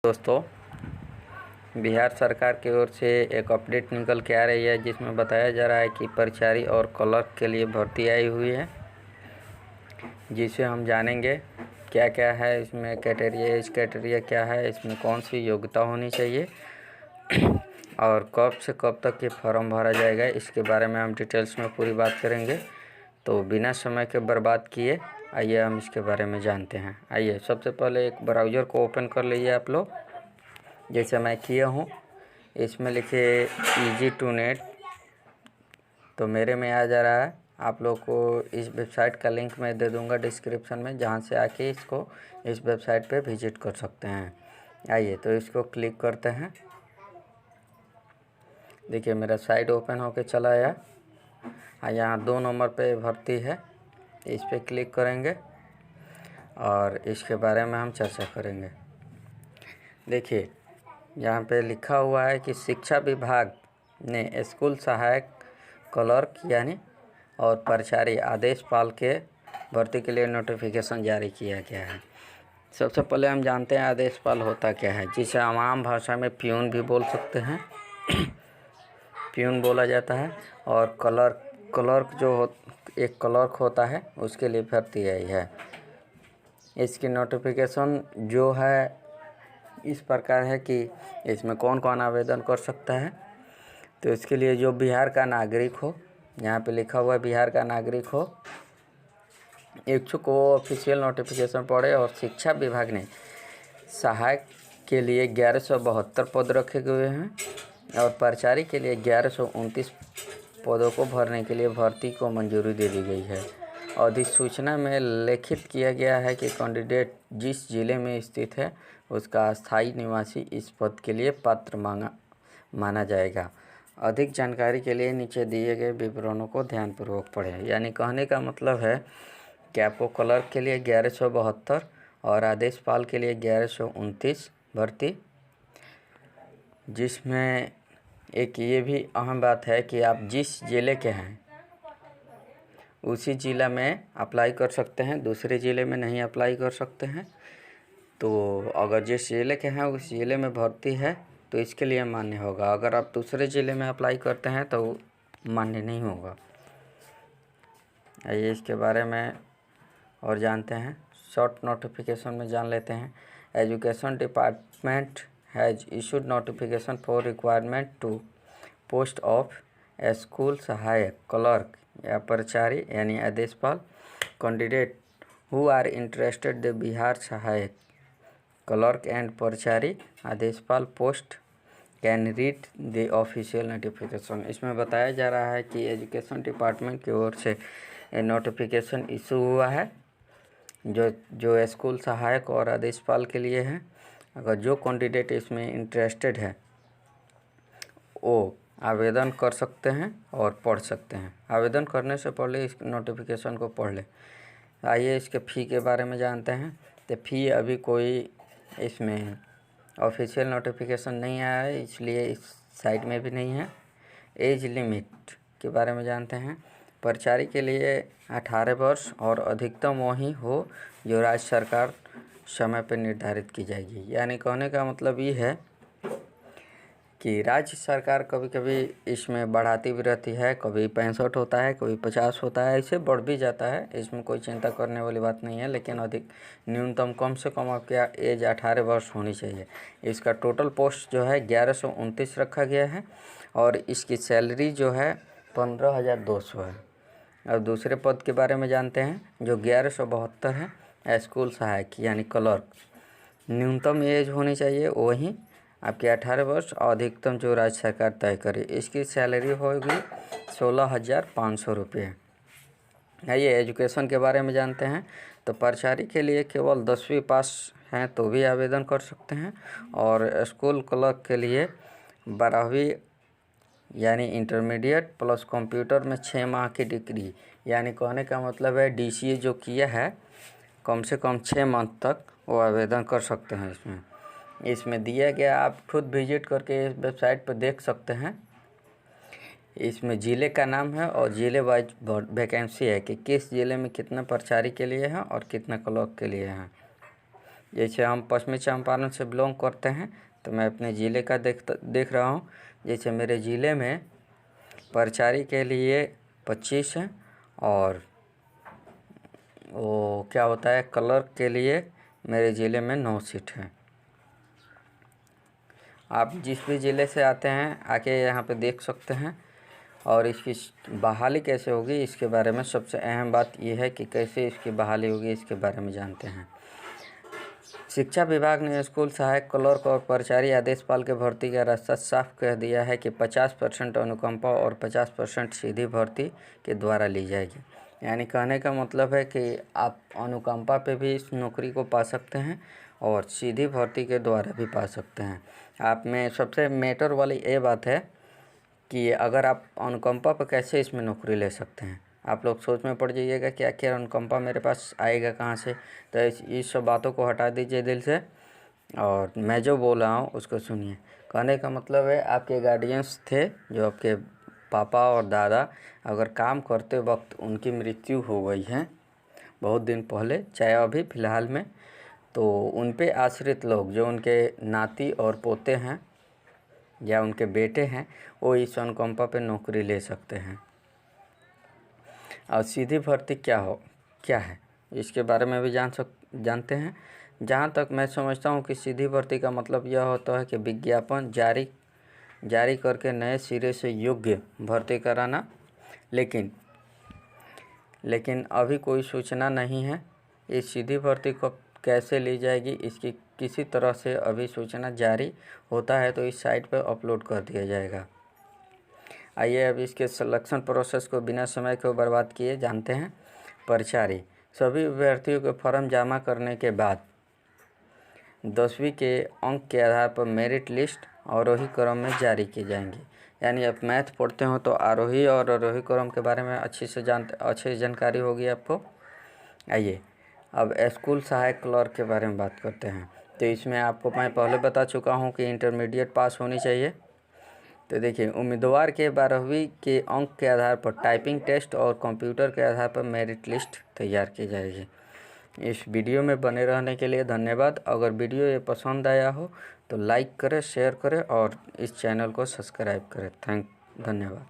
दोस्तों, बिहार सरकार की ओर से एक अपडेट निकल के आ रही है जिसमें बताया जा रहा है कि परिचारी और क्लर्क के लिए भर्ती आई हुई है, जिसे हम जानेंगे क्या क्या है इसमें, एज क्राइटेरिया क्या है, इसमें कौन सी योग्यता होनी चाहिए और कब से कब तक ये फॉर्म भरा जाएगा। इसके बारे में हम डिटेल्स में पूरी बात करेंगे। तो बिना समय के बर्बाद किए आइए हम इसके बारे में जानते हैं। आइए सबसे पहले एक ब्राउज़र को ओपन कर लीजिए आप लोग, जैसे मैं किया हूँ। इसमें लिखिए EasyToNet, तो मेरे में आ जा रहा है। आप लोग को इस वेबसाइट का लिंक मैं दे दूँगा डिस्क्रिप्शन में, जहाँ से आके इसको इस वेबसाइट पे विजिट कर सकते हैं। आइए तो इसको क्लिक करते हैं। देखिए मेरा साइट ओपन होके चला आया। यहाँ 2 नंबर पे भर्ती है, इस पर क्लिक करेंगे और इसके बारे में हम चर्चा करेंगे। देखिए यहाँ पे लिखा हुआ है कि शिक्षा विभाग ने स्कूल सहायक, क्लर्क यानी और परिचारी आदेशपाल के भर्ती के लिए नोटिफिकेशन जारी किया गया है। सबसे पहले हम जानते हैं आदेशपाल होता क्या है, जिसे हम आम भाषा में प्यून भी बोल सकते हैं प्यून बोला जाता है। और क्लर्क जो एक क्लर्क होता है उसके लिए भर्ती आई है। इसकी नोटिफिकेशन जो है इस प्रकार है कि इसमें कौन कौन आवेदन कर सकता है। तो इसके लिए जो बिहार का नागरिक हो, यहाँ पे लिखा हुआ है बिहार का नागरिक हो, इच्छुक को ऑफिशियल नोटिफिकेशन पढ़े। और शिक्षा विभाग ने सहायक के लिए 1172 पद रखे हुए हैं और परिचारी के लिए 1129 पदों को भरने के लिए भर्ती को मंजूरी दे दी गई है। अधिसूचना में लिखित किया गया है कि कैंडिडेट जिस जिले में स्थित है उसका स्थायी निवासी इस पद के लिए पात्र माना जाएगा। अधिक जानकारी के लिए नीचे दिए गए विवरणों को ध्यानपूर्वक पढ़ें। यानी कहने का मतलब है कि आपको क्लर्क के लिए 1172 और आदेशपाल के लिए 1129 भर्ती, जिसमें एक ये भी अहम बात है कि आप जिस ज़िले के हैं उसी ज़िला में अप्लाई कर सकते हैं, दूसरे ज़िले में नहीं अप्लाई कर सकते हैं। तो अगर जिस ज़िले के हैं उस ज़िले में भर्ती है तो इसके लिए मान्य होगा। अगर आप दूसरे ज़िले में अप्लाई करते हैं तो मान्य नहीं होगा। आइए इसके बारे में और जानते हैं। शॉर्ट नोटिफिकेशन में जान लेते हैं। Education department has issued notification for requirement to post of school सहायक, क्लर्क या परिचारी यानी आदेशपाल। Candidate who are interested the Bihar सहायक, क्लर्क एंड परिचारी आदेशपाल post can read the official notification. इसमें बताया जा रहा है कि एजुकेशन डिपार्टमेंट की ओर से नोटिफिकेशन इशू हुआ है जो स्कूल सहायक और आदेशपाल के लिए है। अगर जो कैंडिडेट इसमें इंटरेस्टेड है वो आवेदन कर सकते हैं और पढ़ सकते हैं। आवेदन करने से पहले इस नोटिफिकेशन को पढ़ लें। आइए इसके फ़ी के बारे में जानते हैं। तो फ़ी अभी कोई इसमें ऑफिशियल नोटिफिकेशन नहीं आया है, इसलिए इस साइट में भी नहीं है। एज लिमिट के बारे में जानते हैं। परिचारी के लिए 18 वर्ष और अधिकतम वही हो जो राज्य सरकार समय पर निर्धारित की जाएगी। यानी कहने का मतलब ये है कि राज्य सरकार कभी कभी इसमें बढ़ाती भी रहती है, कभी 65 होता है, कभी 50 होता है, ऐसे बढ़ भी जाता है। इसमें कोई चिंता करने वाली बात नहीं है, लेकिन अधिक न्यूनतम कम से कम आपकी एज 18 वर्ष होनी चाहिए। इसका टोटल पोस्ट जो है 1129 रखा गया है और इसकी सैलरी जो है 15,200 है। अब दूसरे पद के बारे में जानते हैं जो 1172 है, स्कूल सहायक यानी क्लर्क। न्यूनतम एज होनी चाहिए वही आपके 18 वर्ष और अधिकतम जो राज्य सरकार तय करे। इसकी सैलरी होगी 16,500 रुपये। आइए एजुकेशन के बारे में जानते हैं। तो परिचारी के लिए केवल 10वीं पास हैं तो भी आवेदन कर सकते हैं और स्कूल क्लर्क के लिए 12वीं यानी इंटरमीडिएट प्लस कंप्यूटर में 6 माह की डिग्री, यानी कहने का मतलब है DCA जो किया है कम से कम 6 मंथ तक वो आवेदन कर सकते हैं। इसमें दिया गया, आप खुद विजिट करके इस वेबसाइट पर देख सकते हैं। इसमें ज़िले का नाम है और ज़िले वाइज वैकेंसी है कि किस ज़िले में कितना परिचारी के लिए है और कितना क्लर्क के लिए है। जैसे हम पश्चिमी चंपारण से बिलोंग करते हैं तो मैं अपने ज़िले का देख रहा हूँ। जैसे मेरे ज़िले में परिचारी के लिए 25 हैं और वो क्या होता है क्लर्क के लिए मेरे ज़िले में 9 सीट हैं। आप जिस भी ज़िले से आते हैं आके यहाँ पे देख सकते हैं। और इसकी बहाली कैसे होगी इसके बारे में सबसे अहम बात यह है कि कैसे इसकी बहाली होगी इसके बारे में जानते हैं। शिक्षा विभाग ने स्कूल सहायक क्लर्क और परिचारी आदेशपाल के भर्ती का रास्ता साफ कह दिया है कि 50% अनुकंपा और 50% सीधी भर्ती के द्वारा ली जाएगी। यानी कहने का मतलब है कि आप अनुकंपा पे भी इस नौकरी को पा सकते हैं और सीधी भर्ती के द्वारा भी पा सकते हैं। आप में सबसे मैटर वाली ये बात है कि अगर आप अनुकंपा पर कैसे इसमें नौकरी ले सकते हैं। आप लोग सोच में पड़ जाइएगा कि आखिर अनुकंपा मेरे पास आएगा कहाँ से। तो इस सब बातों को हटा दीजिए दिल से और मैं जो बोल रहा हूँ उसको सुनिए। कहने का मतलब है आपके गार्डियंस थे जो आपके पापा और दादा, अगर काम करते वक्त उनकी मृत्यु हो गई है बहुत दिन पहले चाहे अभी फ़िलहाल में, तो उन पे आश्रित लोग जो उनके नाती और पोते हैं या उनके बेटे हैं वो इस अनुकंपा पे नौकरी ले सकते हैं। और सीधी भर्ती क्या है इसके बारे में भी जानते हैं। जहाँ तक मैं समझता हूँ कि सीधी भर्ती का मतलब यह होता है कि विज्ञापन जारी करके नए सिरे से योग्य भर्ती कराना, लेकिन अभी कोई सूचना नहीं है इस सीधी भर्ती को कैसे ली जाएगी। इसकी किसी तरह से अभी सूचना जारी होता है तो इस साइट पर अपलोड कर दिया जाएगा। आइए अब इसके सिलेक्शन प्रोसेस को बिना समय को बर्बाद किए जानते हैं। परिचारी सभी अभ्यर्थियों के फॉर्म जमा करने के बाद 10वीं के अंक के आधार पर मेरिट लिस्ट आरोही क्रम में जारी की जाएंगी। यानी आप मैथ पढ़ते हो तो आरोही और अवरोही क्रम के बारे में अच्छी जानकारी होगी आपको। आइए अब स्कूल सहायक क्लर्क के बारे में बात करते हैं। तो इसमें आपको मैं पहले बता चुका हूँ कि इंटरमीडिएट पास होनी चाहिए। तो देखिए उम्मीदवार के 12वीं के अंक के आधार पर टाइपिंग टेस्ट और कंप्यूटर के आधार पर मेरिट लिस्ट तैयार की जाएगी। इस वीडियो में बने रहने के लिए धन्यवाद। अगर वीडियो ये पसंद आया हो तो लाइक करें, शेयर करें और इस चैनल को सब्सक्राइब करें। धन्यवाद।